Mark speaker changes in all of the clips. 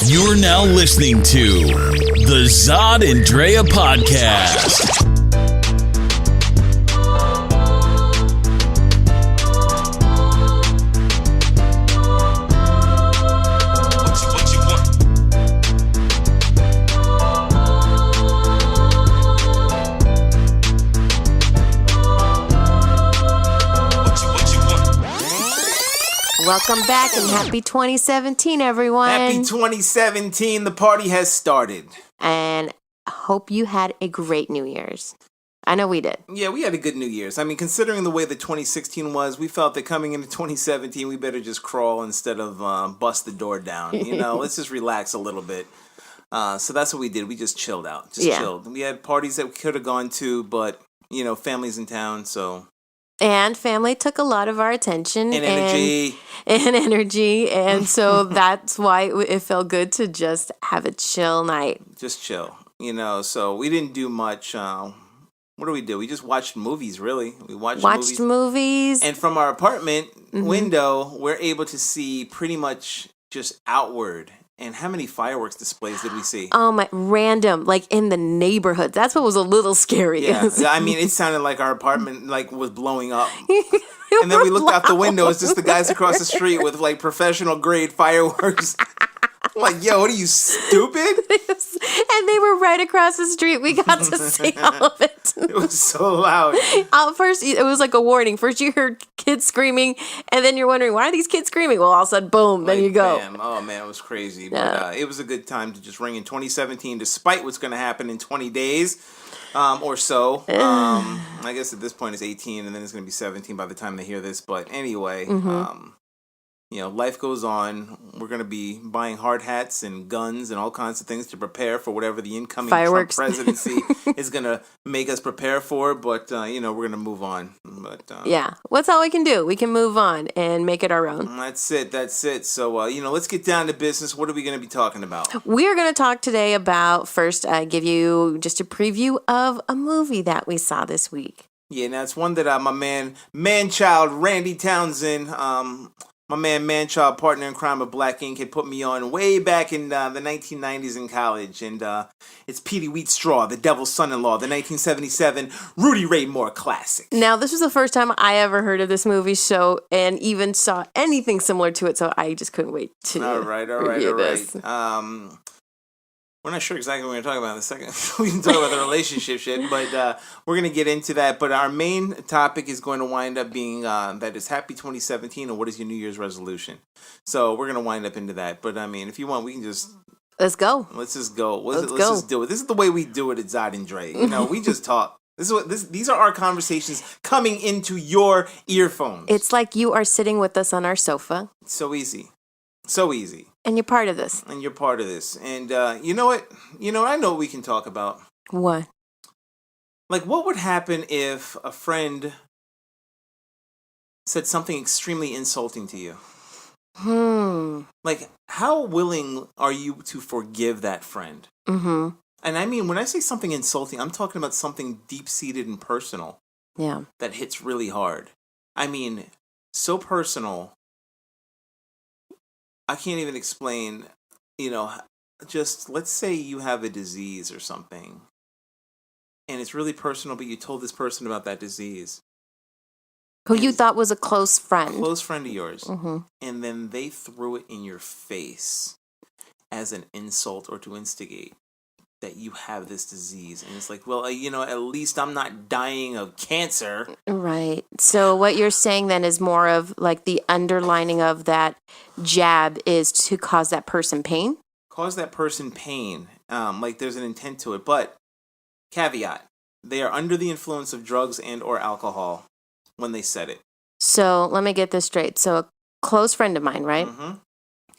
Speaker 1: You're now listening to the Zod and Drea podcast.
Speaker 2: Welcome back and happy 2017, everyone.
Speaker 3: Happy 2017. The party has started.
Speaker 2: And hope you had a great New Year's. I know we did.
Speaker 3: Yeah, we had a good New Year's. I mean, considering the way that 2016 was, we felt that coming into 2017, we better just crawl instead of bust the door down. You know, let's just relax a little bit. So that's what we did. We just chilled out. Chilled. We had parties that we could have gone to, but, you know, family's in town, so...
Speaker 2: And family took a lot of our attention.
Speaker 3: And energy.
Speaker 2: And so that's why it felt good to just have a chill night.
Speaker 3: Just chill. You know, so we didn't do much. What do we do? We just watched movies, really. We watched
Speaker 2: movies.
Speaker 3: And from our apartment window, we're able to see pretty much just outward. And how many fireworks displays did we see?
Speaker 2: Oh my, random, like in the neighborhood. That's what was a little scary.
Speaker 3: Yeah, I mean, it sounded like our apartment like was blowing up. And then we looked out the window. It's just the guys across the street with like professional grade fireworks. I'm like, yo, what are you, stupid?
Speaker 2: And they were right across the street. We got to see all of it.
Speaker 3: It was so loud.
Speaker 2: First, it was like a warning. First, you heard kids screaming, and then you're wondering, why are these kids screaming? Well, all of a sudden, boom, then you go.
Speaker 3: Bam. Oh, man, it was crazy. But it was a good time to just ring in 2017, despite what's going to happen in 20 days or so. I guess at this point it's 18, and then it's going to be 17 by the time they hear this. But anyway, you know, life goes on. We're going to be buying hard hats and guns and all kinds of things to prepare for whatever the incoming
Speaker 2: fireworks.
Speaker 3: Trump presidency is going to make us prepare for. But, you know, we're going to move on. But
Speaker 2: yeah, what's all we can do? We can move on and make it our own.
Speaker 3: That's it. So, you know, let's get down to business. What are we going to be talking about?
Speaker 2: We're going to talk today about, first, give you just a preview of a movie that we saw this week.
Speaker 3: Yeah, now it's one that my man-child, Randy Townsend, my man-child partner in crime of Black Ink, had put me on way back in the 1990s in college. And it's Petey Wheatstraw, The Devil's Son-in-Law, the 1977 Rudy Ray Moore classic.
Speaker 2: Now, this was the first time I ever heard of this movie, and even saw anything similar to it, so I just couldn't wait to review this.
Speaker 3: We're not sure exactly what we're going to talk about in a second. We can talk about the relationship shit, but we're going to get into that. But our main topic is going to wind up being that is Happy 2017, or what is your New Year's resolution? So we're going to wind up into that. But, I mean, if you want, we can just...
Speaker 2: Let's go.
Speaker 3: Let's just go. Let's just do it. This is the way we do it at Zod and Dre. You know, we just talk. These are our conversations coming into your earphones.
Speaker 2: It's like you are sitting with us on our sofa.
Speaker 3: So easy. So easy.
Speaker 2: And you're part of this.
Speaker 3: And you're part of this. And you know what? I know what we can talk about.
Speaker 2: What?
Speaker 3: Like, what would happen if a friend said something extremely insulting to you? Like, how willing are you to forgive that friend? And I mean, when I say something insulting, I'm talking about something deep-seated and personal.
Speaker 2: Yeah.
Speaker 3: That hits really hard. I mean, so personal... I can't even explain, you know, just let's say you have a disease or something, and it's really personal, but you told this person about that disease.
Speaker 2: Who you thought was a close friend.
Speaker 3: Close friend of yours. And then they threw it in your face as an insult or to instigate that you have this disease. And it's like, well, you know, at least I'm not dying of cancer.
Speaker 2: Right. So what you're saying then is more of like the underlining of that jab is to cause that person pain?
Speaker 3: Cause that person pain. Like there's an intent to it. But caveat, they are under the influence of drugs and or alcohol when they said it.
Speaker 2: So let me get this straight. So a close friend of mine, right?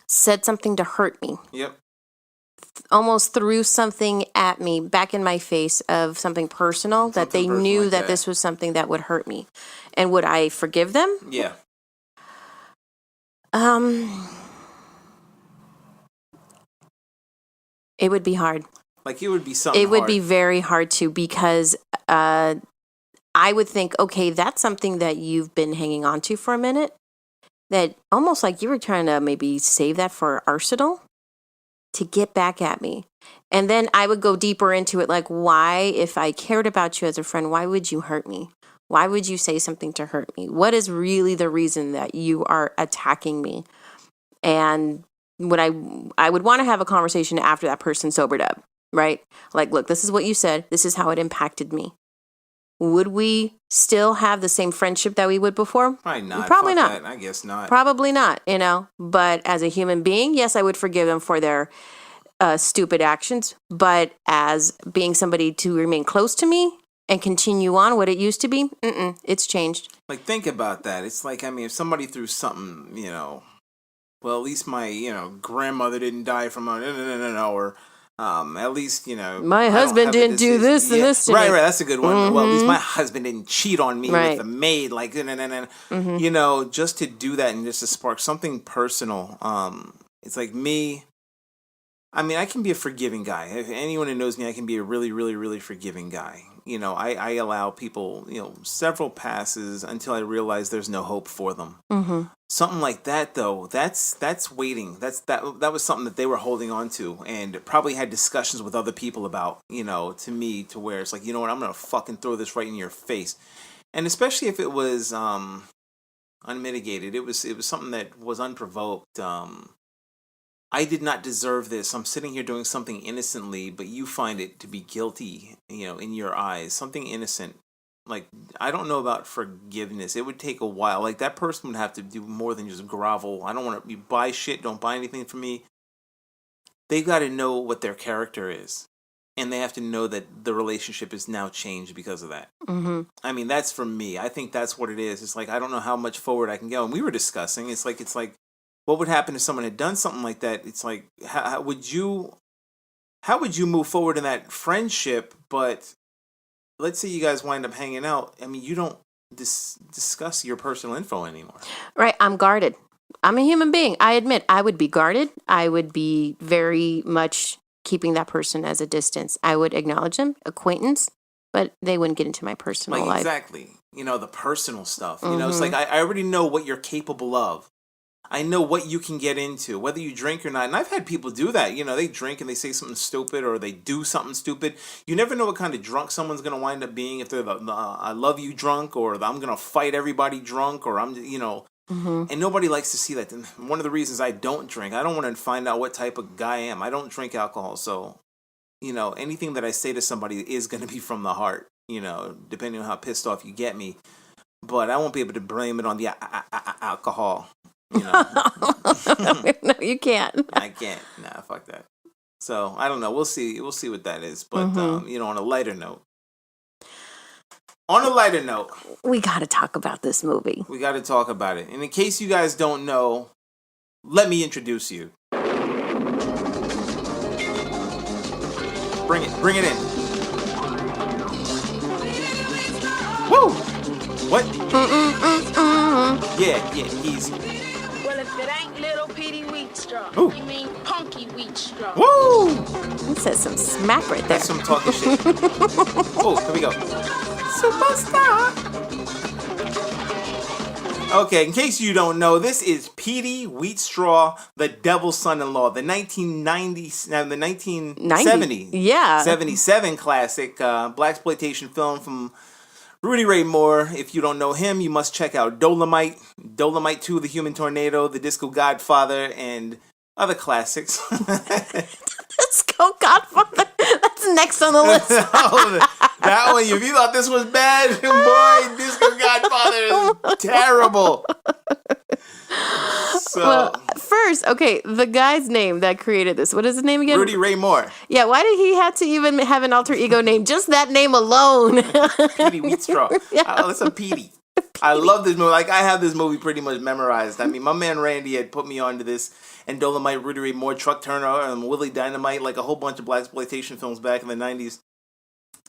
Speaker 2: Said something to hurt me.
Speaker 3: Yep.
Speaker 2: Almost threw something at me back in my face of something personal that they knew that this was something that would hurt me. And would I forgive them?
Speaker 3: Yeah.
Speaker 2: It would be hard.
Speaker 3: Like it would be something
Speaker 2: It would
Speaker 3: hard.
Speaker 2: be very hard to, because I would think, okay, that's something that you've been hanging on to for a minute. That almost like you were trying to maybe save that for arsenal. to get back at me. And then I would go deeper into it, like, why, if I cared about you as a friend, why would you hurt me? Why would you say something to hurt me? What is really the reason that you are attacking me? And when I would want to have a conversation after that person sobered up, right? Like, look, this is what you said. This is how it impacted me. Would we still have the same friendship that we would before?
Speaker 3: Probably not.
Speaker 2: Probably not.
Speaker 3: I guess not.
Speaker 2: Probably not, But as a human being, yes, I would forgive them for their stupid actions. But as being somebody to remain close to me and continue on what it used to be, it's changed.
Speaker 3: Like, think about that. It's like, I mean, if somebody threw something, well, at least my, grandmother didn't die from or at least,
Speaker 2: my husband didn't do this and this to me.
Speaker 3: Right, that's a good one. Mm-hmm. Well, at least my husband didn't cheat on me with a maid, like, just to do that and just to spark something personal. It's like me. I mean, I can be a forgiving guy. If anyone who knows me, I can be a really, really, really forgiving guy. I allow people, several passes until I realize there's no hope for them. Mm-hmm. Something like that, though, that's waiting. That was something that they were holding on to and probably had discussions with other people about, to me, to where it's like, you know what, I'm going to fucking throw this right in your face. And especially if it was unmitigated, it was something that was unprovoked. I did not deserve this. I'm sitting here doing something innocently, but you find it to be guilty, in your eyes. Something innocent. Like, I don't know about forgiveness. It would take a while. Like, that person would have to do more than just grovel. I don't want to buy shit. Don't buy anything from me. They've got to know what their character is. And they have to know that the relationship is now changed because of that. Mm-hmm. I mean, that's for me. I think that's what it is. It's like, I don't know how much forward I can go. And we were discussing. It's like, what would happen if someone had done something like that? It's like, how would you move forward in that friendship? But let's say you guys wind up hanging out. I mean, you don't discuss your personal info anymore.
Speaker 2: Right. I'm guarded. I'm a human being. I admit I would be guarded. I would be very much keeping that person as a distance. I would acknowledge them, acquaintance, but they wouldn't get into my personal life.
Speaker 3: Exactly. The personal stuff. Mm-hmm. It's like, I already know what you're capable of. I know what you can get into, whether you drink or not. And I've had people do that. They drink and they say something stupid or they do something stupid. You never know what kind of drunk someone's going to wind up being. If they're the I love you drunk, or the I'm going to fight everybody drunk, or mm-hmm. And nobody likes to see that. And one of the reasons I don't drink, I don't want to find out what type of guy I am. I don't drink alcohol. So, anything that I say to somebody is going to be from the heart, depending on how pissed off you get me. But I won't be able to blame it on the alcohol.
Speaker 2: No, you can't.
Speaker 3: I can't. Nah, fuck that. So I don't know. We'll see what that is. But mm-hmm. On a lighter note.
Speaker 2: We got to talk about this movie.
Speaker 3: We got to talk about it. And in case you guys don't know, let me introduce you. Bring it in. Woo! What? Yeah, he's.
Speaker 4: Well, if it ain't little Petey Wheatstraw, you mean Punky Wheatstraw.
Speaker 3: Woo!
Speaker 2: That says some smack right there.
Speaker 3: That's some talking shit. Oh, here we go. Superstar. Okay, in case you don't know, this is Petey Wheatstraw, The Devil's Son-in-Law, the 1970,
Speaker 2: yeah,
Speaker 3: 77 classic blaxploitation film from Rudy Ray Moore. If you don't know him, you must check out Dolomite 2, The Human Tornado, The Disco Godfather, and other classics.
Speaker 2: Disco Godfather. That's next on the list.
Speaker 3: That one, if you thought this was bad, boy, Disco Godfather is terrible. So,
Speaker 2: well, first, okay, the guy's name that created this, what is his name again?
Speaker 3: Rudy Ray Moore.
Speaker 2: Yeah, why did he have to even have an alter ego name? Just that name alone.
Speaker 3: Petey Wheatstraw. Yeah. Listen, Petey. I love this movie. Like, I have this movie pretty much memorized. I mean, my man Randy had put me onto this, and Dolomite, Rudy Ray Moore, Truck Turner, Willie Dynamite, like a whole bunch of blaxploitation films back in the 90s.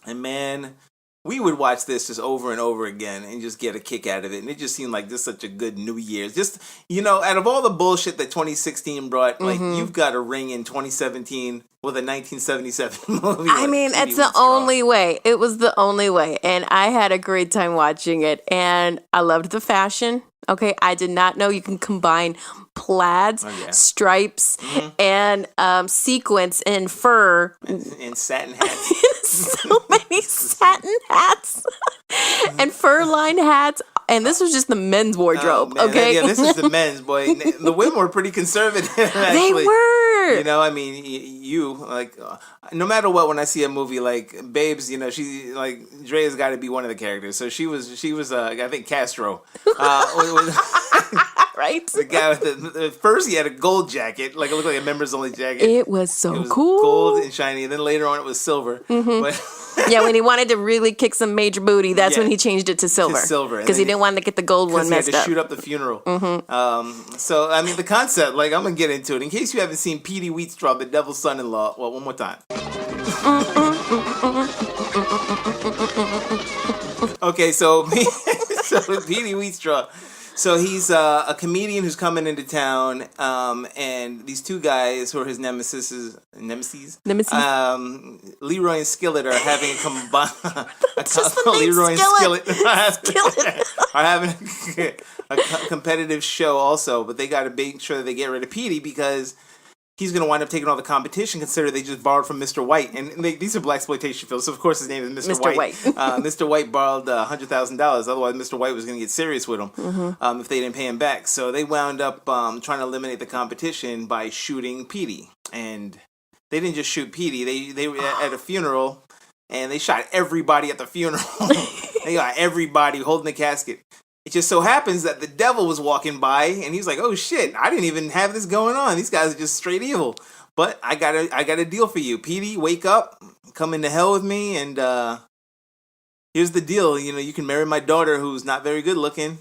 Speaker 3: And man, we would watch this just over and over again and just get a kick out of it. And it just seemed like just such a good New Year's. Just, out of all the bullshit that 2016 brought, like, you've got a ring in 2017 with a 1977 movie.
Speaker 2: I mean, that's the only way. It was the only way. And I had a great time watching it. And I loved the fashion. Okay, I did not know you can combine plaids, stripes, and sequins and fur.
Speaker 3: And satin hats.
Speaker 2: So many satin hats and fur-lined hats. And this was just the men's wardrobe, okay?
Speaker 3: Yeah, this is the men's, boy. The women were pretty conservative, actually.
Speaker 2: They were.
Speaker 3: You know, I mean, you, like, no matter what, when I see a movie like Babes, you know, she, like, Drea's got to be one of the characters. So she was I think, Castro.
Speaker 2: Right?
Speaker 3: The guy with the first he had a gold jacket, like it looked like a members only jacket.
Speaker 2: It was so cool.
Speaker 3: Gold and shiny, and then later on it was silver. But
Speaker 2: yeah, when he wanted to really kick some major booty, that's when he changed it to silver. Because he didn't want to get the gold one messed up.
Speaker 3: He had to shoot up the funeral. So, I mean, the concept, like, I'm going to get into it. In case you haven't seen Petey Wheatstraw, The Devil's Son-in-Law, well, one more time. Okay, so Petey Wheatstraw. So he's a comedian who's coming into town, and these two guys who are his nemesis, Leroy and Skillet are having a combined. Leroy and Skillet are having a competitive show also, but they got to make sure that they get rid of Petey because he's going to wind up taking all the competition, considering they just borrowed from Mr. White. And these are blaxploitation films, so of course his name is Mr. White. Mr. White borrowed $100,000. Otherwise, Mr. White was going to get serious with him if they didn't pay him back. So they wound up trying to eliminate the competition by shooting Petey. And they didn't just shoot Petey. They were at a funeral, and they shot everybody at the funeral. They got everybody holding the casket. It just so happens that the devil was walking by, and he's like, "Oh shit! I didn't even have this going on. These guys are just straight evil." But I got a deal for you, Petey. Wake up, come into hell with me, and here's the deal. You know, you can marry my daughter, who's not very good looking,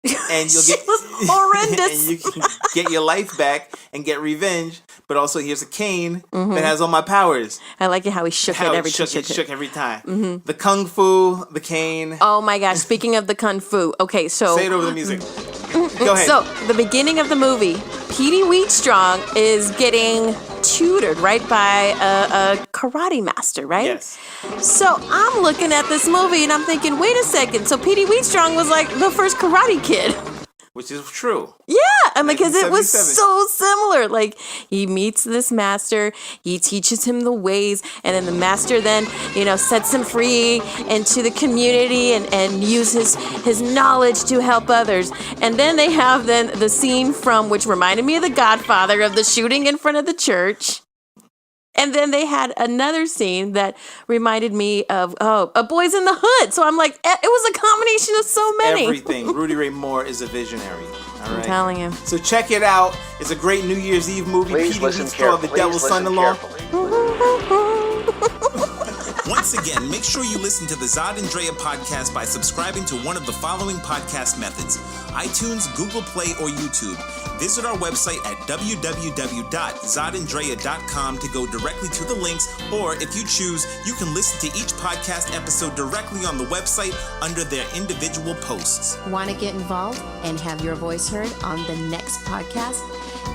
Speaker 3: and you'll get
Speaker 2: horrendous.
Speaker 3: and you can get your life back and get revenge. But also, here's a cane that has all my powers.
Speaker 2: I like it how he shook it every time.
Speaker 3: Shook every time. The kung fu, the cane.
Speaker 2: Oh my gosh! Speaking of the kung fu, okay, so
Speaker 3: say it over the music. Go ahead.
Speaker 2: So the beginning of the movie, Petey Wheatstraw is getting tutored, right, by a karate master, right?
Speaker 3: Yes.
Speaker 2: So I'm looking at this movie and I'm thinking, wait a second. So Petey Wheatstraw was like the first Karate Kid.
Speaker 3: Which is true.
Speaker 2: Yeah, and because it was so similar. Like, he meets this master, he teaches him the ways, and then the master then, sets him free into the community and uses his knowledge to help others. And then they have the scene which reminded me of The Godfather, of the shooting in front of the church. And then they had another scene that reminded me of A Boys in the Hood. So I'm like, it was a combination of so many.
Speaker 3: Everything. Rudy Ray Moore is a visionary. All right.
Speaker 2: I'm telling you.
Speaker 3: So check it out. It's a great New Year's Eve movie. Petey Wheatstraw, The Devil's Son-in-Law.
Speaker 1: Once again, make sure you listen to the Zod and Drea podcast by subscribing to one of the following podcast methods: iTunes, Google Play, or YouTube. Visit our website at www.zodanddrea.com to go directly to the links, or if you choose, you can listen to each podcast episode directly on the website under their individual posts.
Speaker 5: Want to get involved and have your voice heard on the next podcast?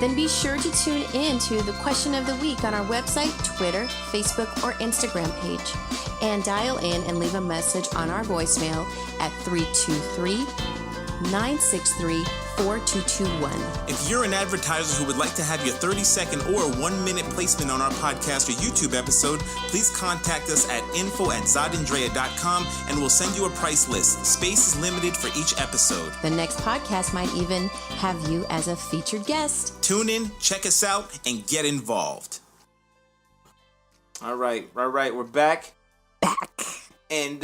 Speaker 5: Then be sure to tune in to the question of the week on our website, Twitter, Facebook, or Instagram page. And dial in and leave a message on our voicemail at 323-963-4221.
Speaker 1: If you're an advertiser who would like to have your 30-second or 1-minute placement on our podcast or YouTube episode, please contact us at info@zodanddrea.com and we'll send you a price list. Space is limited for each episode.
Speaker 5: The next podcast might even have you as a featured guest.
Speaker 1: Tune in, check us out, and get involved.
Speaker 3: All right. We're back. And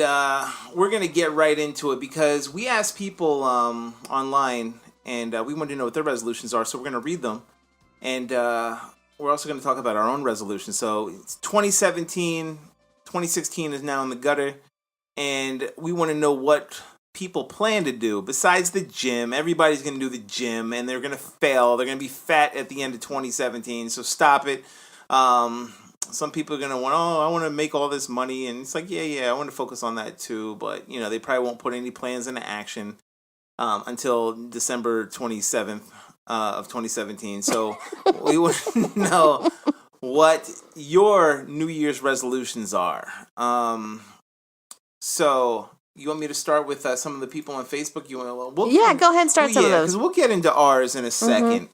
Speaker 3: we're going to get right into it because we asked people online and we wanted to know what their resolutions are. So we're going to read them. And we're also going to talk about our own resolutions. So it's 2017, 2016 is now in the gutter. And we want to know what people plan to do besides the gym. Everybody's going to do the gym and they're going to fail. They're going to be fat at the end of 2017. So stop it. Some people are going to want, I want to make all this money. And it's like, yeah, I want to focus on that too. But, they probably won't put any plans into action until December 27th of 2017. So we want to know what your New Year's resolutions are. So you want me to start with some of the people on Facebook? You want?
Speaker 2: Go ahead and start some of those.
Speaker 3: Because we'll get into ours in a second.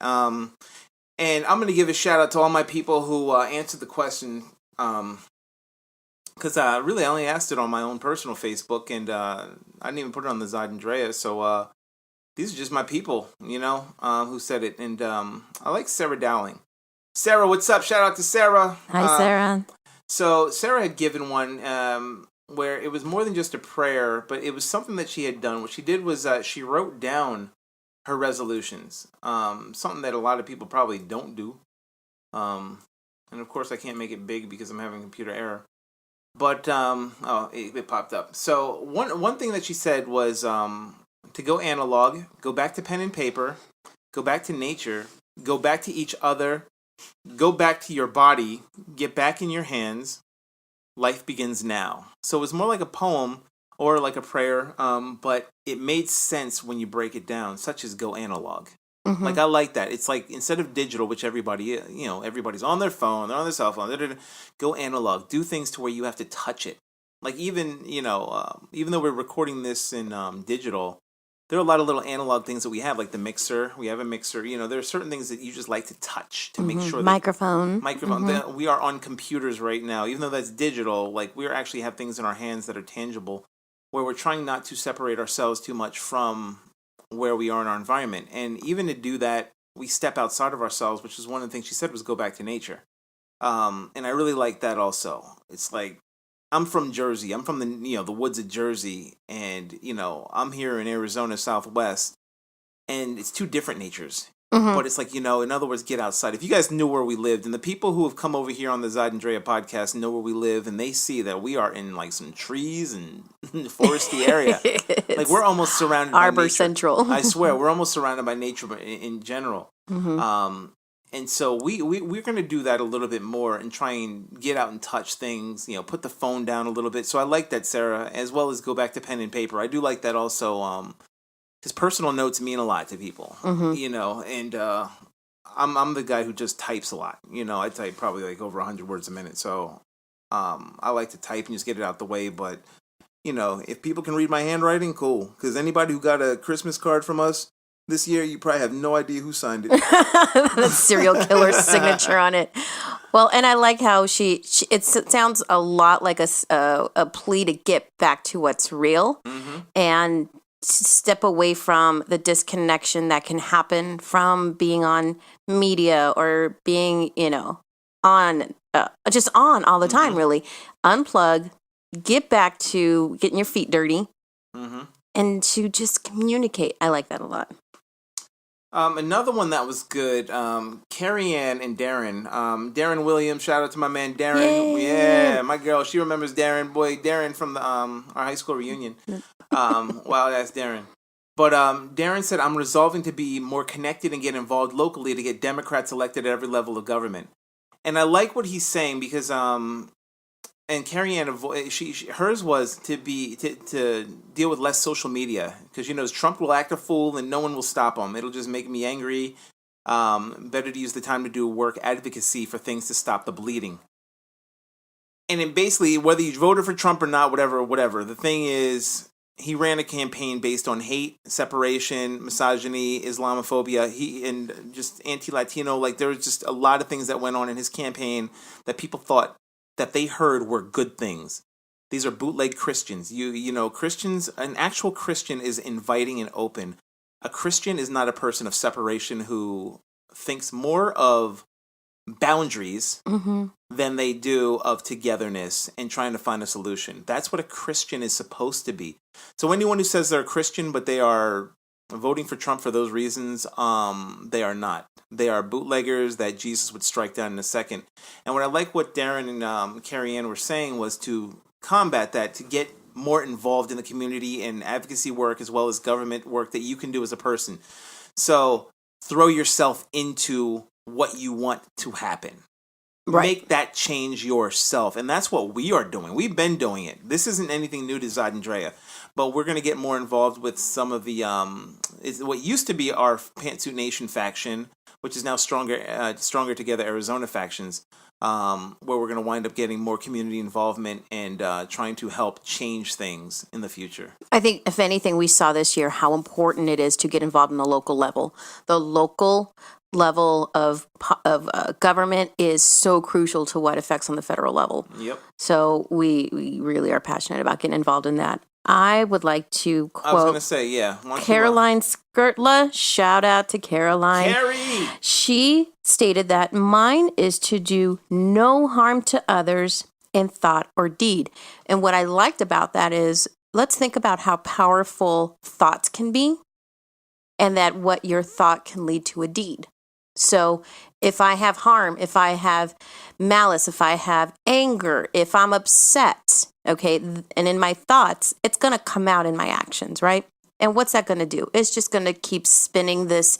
Speaker 3: And I'm going to give a shout out to all my people who answered the question. Because really, I only asked it on my own personal Facebook, and I didn't even put it on the Zod and Drea. So these are just my people, who said it. And I like Sarah Dowling. Sarah, what's up? Shout out to Sarah.
Speaker 2: Hi, Sarah.
Speaker 3: So Sarah had given one where it was more than just a prayer, but it was something that she had done. What she did was she wrote down her resolutions, something that a lot of people probably don't do. And of course, I can't make it big because I'm having a computer error. But it popped up. So one thing that she said was to go analog, go back to pen and paper, go back to nature, go back to each other, go back to your body, get back in your hands. Life begins now. So it was more like a poem or like a prayer, but it made sense when you break it down, such as go analog. Mm-hmm. Like, I like that. It's like, instead of digital, which everybody, everybody's on their phone, they're on their cell phone, go analog. Do things to where you have to touch it. Like, even though we're recording this in digital, there are a lot of little analog things that we have, like the mixer. We have a mixer. There are certain things that you just like to touch to make sure that... Microphone. Mm-hmm. We are on computers right now. Even though that's digital, like, we actually have things in our hands that are tangible, where we're trying not to separate ourselves too much from where we are in our environment. And even to do that, we step outside of ourselves, which is one of the things she said was go back to nature. And I really like that also. It's like, I'm from Jersey. I'm from the woods of Jersey, and I'm here in Arizona Southwest, and it's two different natures. Mm-hmm. But it's like, in other words, get outside. If you guys knew where we lived, and the people who have come over here on the Zod and Drea podcast know where we live, and they see that we are in like some trees and foresty area. Like, we're almost surrounded by nature. Arbor Central. I swear, we're almost surrounded by nature in general. Mm-hmm. And so we're going to do that a little bit more and try and get out and touch things, put the phone down a little bit. So I like that, Sarah, as well as go back to pen and paper. I do like that also, because personal notes mean a lot to people, and I'm the guy who just types a lot. I type probably like over 100 words a minute. So I like to type and just get it out the way. But, if people can read my handwriting, cool. Because anybody who got a Christmas card from us this year, you probably have no idea who signed it.
Speaker 2: The serial killer's signature on it. Well, and I like how it sounds a lot like a plea to get back to what's real, and step away from the disconnection that can happen from being on media or being, on just on all the time, really. Unplug, get back to getting your feet dirty, and to just communicate. I like that a lot.
Speaker 3: Another one that was good, Carrie Ann and Darren. Darren Williams, shout out to my man Darren. Yay. Yeah, my girl, she remembers Darren. Boy, Darren from the our high school reunion. Wow, that's Darren. But Darren said, I'm resolving to be more connected and get involved locally to get Democrats elected at every level of government. And I like what he's saying because, and Carrie Ann, hers was to deal with less social media because Trump will act a fool and no one will stop him. It'll just make me angry. Better to use the time to do work advocacy for things to stop the bleeding. And then basically, whether you voted for Trump or not, whatever. The thing is, he ran a campaign based on hate, separation, misogyny, Islamophobia, and just anti-Latino. Like, there was just a lot of things that went on in his campaign that people thought that they heard were good things. These are bootleg Christians. Christians, an actual Christian is inviting and open. A Christian is not a person of separation who thinks more of boundaries than they do of togetherness and trying to find a solution. That's what a Christian is supposed to be. So anyone who says they're a Christian but they are voting for Trump for those reasons, they are not. They are bootleggers that Jesus would strike down in a second. And what I like what Darren and Carrie Ann were saying was to combat that, to get more involved in the community and advocacy work as well as government work that you can do as a person. So throw yourself into what you want to happen. Right. Make that change yourself. And that's what we are doing. We've been doing it. This isn't anything new to Zod and Drea. But we're going to get more involved with some of the, what used to be our Pantsuit Nation faction, which is now Stronger Together Arizona factions, where we're going to wind up getting more community involvement and trying to help change things in the future.
Speaker 2: I think, if anything, we saw this year how important it is to get involved in the local level. The local level of government is so crucial to what affects on the federal level.
Speaker 3: Yep.
Speaker 2: So we really are passionate about getting involved in that. I would like to quote
Speaker 3: I was going to say, yeah.
Speaker 2: Caroline Skirtla. Shout out to Caroline.
Speaker 3: Carrie!
Speaker 2: She stated that mine is to do no harm to others in thought or deed. And what I liked about that is, let's think about how powerful thoughts can be and that what your thought can lead to a deed. So if I have harm, if I have malice, if I have anger, if I'm upset, okay, and in my thoughts, it's going to come out in my actions, right? And what's that going to do? It's just going to keep spinning this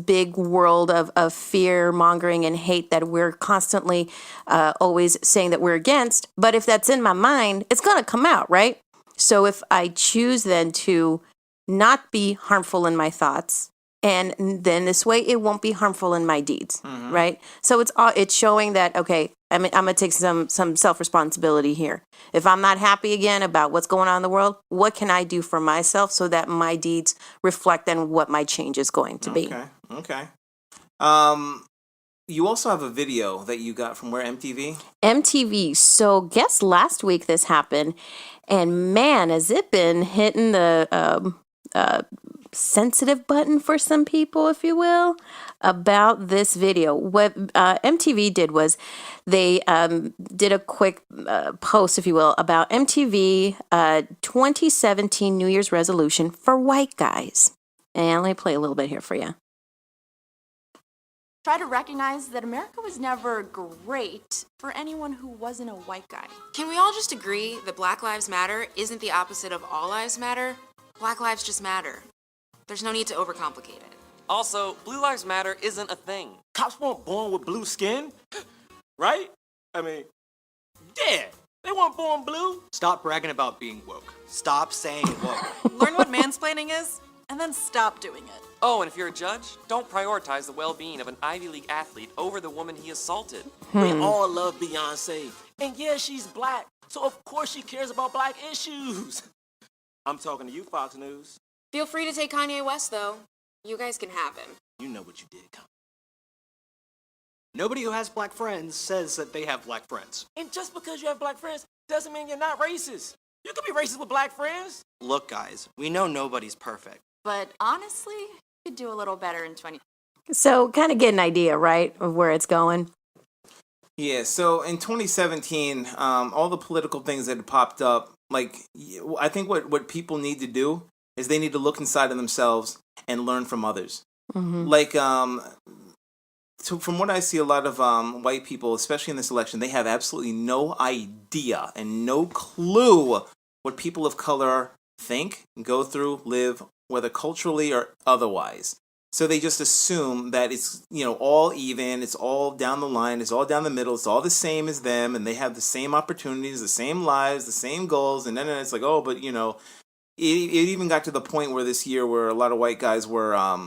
Speaker 2: big world of fear mongering and hate that we're constantly always saying that we're against. But if that's in my mind, it's going to come out, right? So if I choose then to not be harmful in my thoughts, and then this way it won't be harmful in my deeds, right? So it's showing that, okay, I'm going to take some self-responsibility here. If I'm not happy again about what's going on in the world, what can I do for myself so that my deeds reflect on what my change is going to be?
Speaker 3: Okay. You also have a video that you got from where, MTV?
Speaker 2: MTV. So guess last week this happened, and man, has it been hitting the sensitive button for some people, if you will, about this video. What MTV did was they did a quick post, if you will, about MTV 2017 New Year's resolution for white guys. And let me play a little bit here for you.
Speaker 6: Try to recognize that America was never great for anyone who wasn't a white guy.
Speaker 7: Can we all just agree that Black Lives Matter isn't the opposite of All Lives Matter? Black lives just matter. There's no need to overcomplicate it.
Speaker 8: Also, Blue Lives Matter isn't a thing.
Speaker 9: Cops weren't born with blue skin, right? I mean, yeah, they weren't born blue. Stop bragging about being woke. Stop saying woke.
Speaker 6: Learn what mansplaining is, and then stop doing it.
Speaker 8: Oh, and if you're a judge, don't prioritize the well-being of an Ivy League athlete over the woman he assaulted.
Speaker 9: We all love Beyonce. And yeah, she's black, so of course she cares about black issues. I'm talking to you, Fox News.
Speaker 7: Feel free to take Kanye West, though. You guys can have him.
Speaker 9: You know what you did, Kanye. Nobody who has black friends says that they have black friends. And just because you have black friends doesn't mean you're not racist. You can be racist with black friends. Look, guys, we know nobody's perfect.
Speaker 6: But honestly, you could do a little better in 20.
Speaker 2: So kind of get an idea, right, of where it's going.
Speaker 3: Yeah, so in 2017, all the political things that had popped up, like, I think what people need to do is they need to look inside of themselves and learn from others. Like, so from what I see, a lot of white people, especially in this election, they have absolutely no idea and no clue what people of color think, go through, live, whether culturally or otherwise. So they just assume that it's, all even, it's all down the line, it's all down the middle, it's all the same as them, and they have the same opportunities, the same lives, the same goals, and then it's like, oh, but, it even got to the point where this year where a lot of white guys were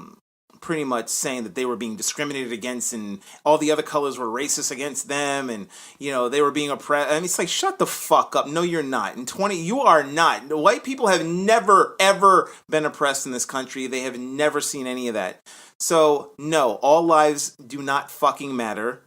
Speaker 3: pretty much saying that they were being discriminated against and all the other colors were racist against them and, they were being oppressed. I mean, it's like, shut the fuck up. No, you're not. You are not. White people have never, ever been oppressed in this country. They have never seen any of that. So, no, all lives do not fucking matter.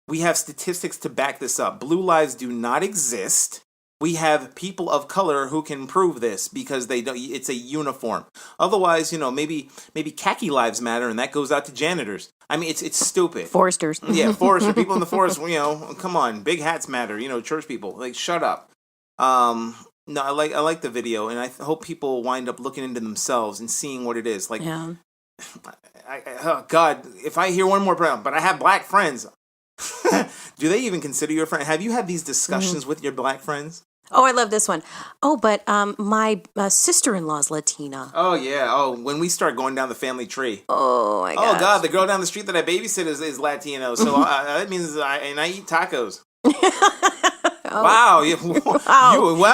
Speaker 3: We have statistics to back this up. Blue lives do not exist. We have people of color who can prove this because they don't. It's a uniform. Otherwise, maybe khaki lives matter, and that goes out to janitors. I mean, it's stupid.
Speaker 2: Foresters.
Speaker 3: Yeah, forester people in the forest. Come on, big hats matter. Church people. Like, shut up. No, I like the video, and I hope people wind up looking into themselves and seeing what it is. Like,
Speaker 2: Yeah.
Speaker 3: Oh God, if I hear one more problem, but I have black friends. Do they even consider you a friend? Have you had these discussions with your black friends?
Speaker 2: Oh, I love this one. Oh, but my sister-in-law's Latina.
Speaker 3: Oh, yeah. Oh, when we start going down the family tree.
Speaker 2: Oh, my God.
Speaker 3: Oh, God, the girl down the street that I babysit is Latino. So that means I eat tacos. Wow.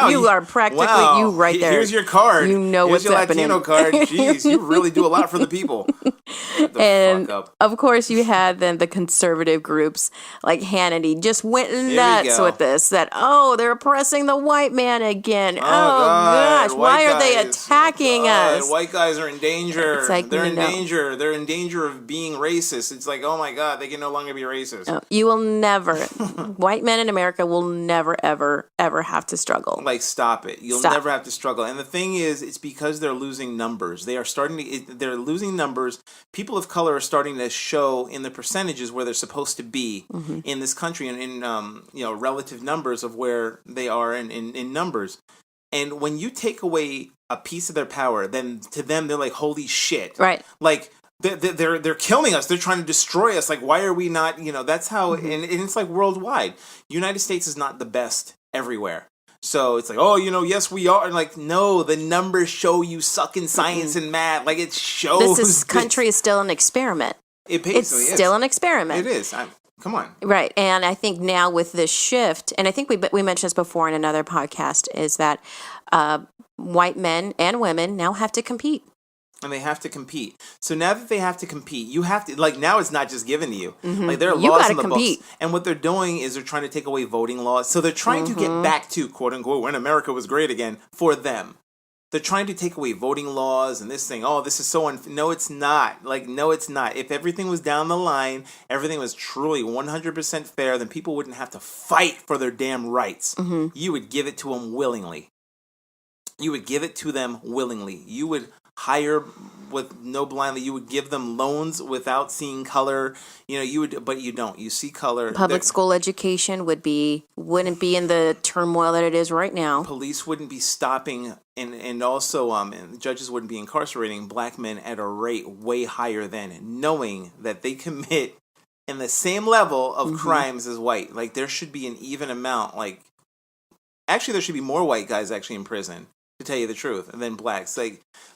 Speaker 2: You are practically you right there.
Speaker 3: Here's your card.
Speaker 2: You know
Speaker 3: Here's
Speaker 2: what's
Speaker 3: your
Speaker 2: happening.
Speaker 3: Latino card. Jeez, you really do a lot for the people. Shut the
Speaker 2: And
Speaker 3: fuck up.
Speaker 2: of course, you had then the conservative groups like Hannity just went nuts
Speaker 3: go.
Speaker 2: with this. That they're oppressing the white man again. Oh,
Speaker 3: God.
Speaker 2: gosh,
Speaker 3: White
Speaker 2: why are they
Speaker 3: guys.
Speaker 2: attacking
Speaker 3: God,
Speaker 2: us?
Speaker 3: White guys are in danger.
Speaker 2: It's like,
Speaker 3: They're in
Speaker 2: no.
Speaker 3: danger. They're in danger of being racist. It's like, oh my God, they can no longer be racist.
Speaker 2: No, you will never. White men in America will never, ever, ever have to struggle.
Speaker 3: Like, stop it. You'll
Speaker 2: Stop.
Speaker 3: never have to struggle. And the thing is, it's because they're losing numbers. They're losing numbers. People of color are starting to show in the percentages where they're supposed to be in this country and in relative numbers of where they are in numbers. And when you take away a piece of their power, then to them they're like, holy shit.
Speaker 2: Right.
Speaker 3: Like they're killing us. They're trying to destroy us. Like, why are we not, that's how, and it's like worldwide. United States is not the best everywhere. So it's like, yes, we are. And like, no, the numbers show you suck in science and math. Like, it shows.
Speaker 2: This country is still an experiment.
Speaker 3: It basically
Speaker 2: It's
Speaker 3: is.
Speaker 2: still an experiment.
Speaker 3: It is. Come on.
Speaker 2: Right. And I think now with this shift, and I think we mentioned this before in another podcast, is that white men and women now have to compete.
Speaker 3: And they have to compete. So now that they have to compete, you have to, like, now it's not just given to you. Like, there are
Speaker 2: You
Speaker 3: laws
Speaker 2: gotta
Speaker 3: in the
Speaker 2: compete.
Speaker 3: books. And what they're doing is they're trying to take away voting laws. So they're trying to get back to, quote unquote, when America was great again for them. They're trying to take away voting laws and this thing. Oh, this is so no, it's not. Like, no, it's not. If everything was down the line, everything was truly 100% fair, then people wouldn't have to fight for their damn rights. You would give it to them willingly. You would give it to them willingly. You would hire with no blindly. You would give them loans without seeing color. You would, but you don't. You see color.
Speaker 2: Public school education wouldn't be in the turmoil that it is right now.
Speaker 3: Police wouldn't be stopping, and also and judges wouldn't be incarcerating black men at a rate way higher than, knowing that they commit in the same level of crimes as white. Like, there should be an even amount. Like, actually, there should be more white guys actually in prison, to tell you the truth, and then blacks.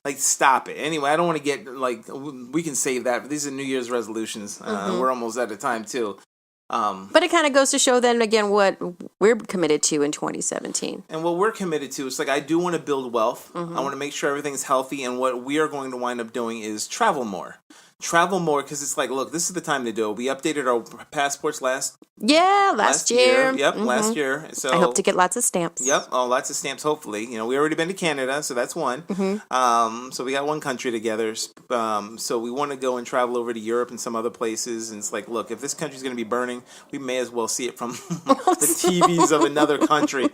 Speaker 3: Like stop it. Anyway, I don't want to get, like, we can save that. But these are New Year's resolutions. We're almost out of time too.
Speaker 2: But it kind of goes to show then again what we're committed to in 2017.
Speaker 3: And what we're committed to is, like, I do want to build wealth. I want to make sure everything's healthy. And what we are going to wind up doing is travel more. Travel more, because it's like, look, this is the time to do it. We updated our passports last
Speaker 2: year.
Speaker 3: Yep, last year. So
Speaker 2: I hope to get lots of stamps.
Speaker 3: Yep, lots of stamps, hopefully. We already been to Canada, so that's one. So we got one country together. So we want to go and travel over to Europe and some other places. And it's like, look, if this country's going to be burning, we may as well see it from the TVs of another country.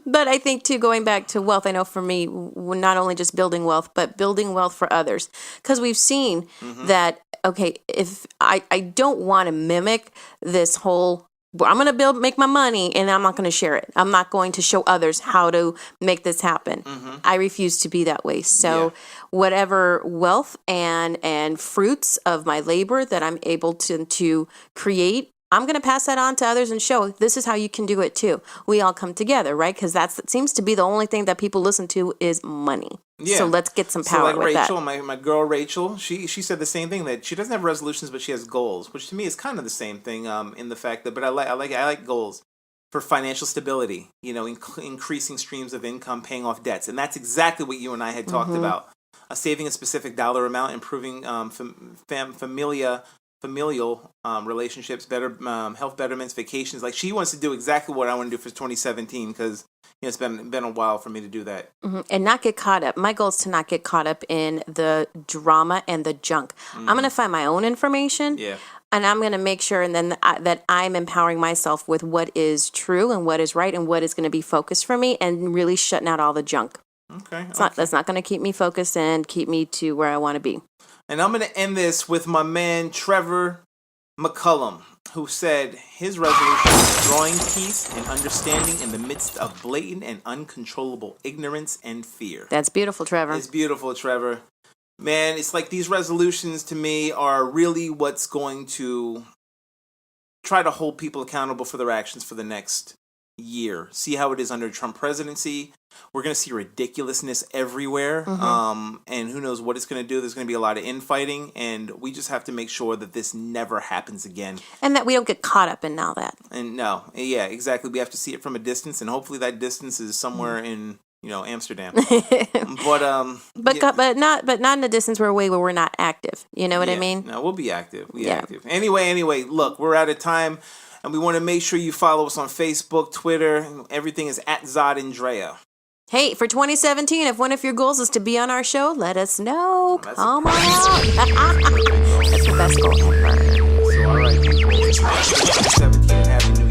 Speaker 2: But I think, too, going back to wealth, I know for me, not only just building wealth, but building wealth for others. Because we've seen that, okay, if I don't want to mimic this whole, I'm going to make my money and I'm not going to share it. I'm not going to show others how to make this happen. I refuse to be that way. So whatever wealth and fruits of my labor that I'm able to create, I'm going to pass that on to others and show this is how you can do it too. We all come together, right? Because that seems to be the only thing that people listen to is money.
Speaker 3: Yeah.
Speaker 2: So let's get some power
Speaker 3: so like
Speaker 2: with
Speaker 3: Rachel,
Speaker 2: that.
Speaker 3: my girl Rachel, she said the same thing, that she doesn't have resolutions, but she has goals, which to me is kind of the same thing. In the fact that, but I like goals for financial stability. Increasing streams of income, paying off debts, and that's exactly what you and I had talked about. Saving a specific dollar amount, improving familial relationships, better health betterments, vacations. Like, she wants to do exactly what I want to do for 2017, because it's been a while for me to do that.
Speaker 2: And not get caught up. My goal is to not get caught up in the drama and the junk. I'm going to find my own information.
Speaker 3: Yeah.
Speaker 2: And I'm going to make sure that I'm empowering myself with what is true and what is right and what is going to be focused for me, and really shutting out all the junk.
Speaker 3: Okay.
Speaker 2: That's not going to keep me focused and keep me to where I want to be.
Speaker 3: And I'm going to end this with my man Trevor McCullum, who said his resolution is drawing peace and understanding in the midst of blatant and uncontrollable ignorance and fear.
Speaker 2: That's beautiful, Trevor.
Speaker 3: It's beautiful, Trevor. Man, it's like these resolutions to me are really what's going to try to hold people accountable for their actions for the next
Speaker 1: year. See how it is under Trump presidency. We're going to see ridiculousness everywhere. And who knows what it's going to do. There's going to be a lot of infighting. And we just have to make sure that this never happens again.
Speaker 2: And that we don't get caught up in all that.
Speaker 1: And no, yeah, exactly. We have to see it from a distance. And hopefully that distance is somewhere in, Amsterdam. But
Speaker 2: not in the distance where we're not active. You know what I mean?
Speaker 1: No, we'll be active. Active. Anyway, look, we're out of time. And we want to make sure you follow us on Facebook, Twitter. Everything is at Zod Andrea.
Speaker 2: Hey, for 2017, if one of your goals is to be on our show, let us know. Come on out. That's the best goal ever.
Speaker 1: So, all right, people. 2017 and Happy New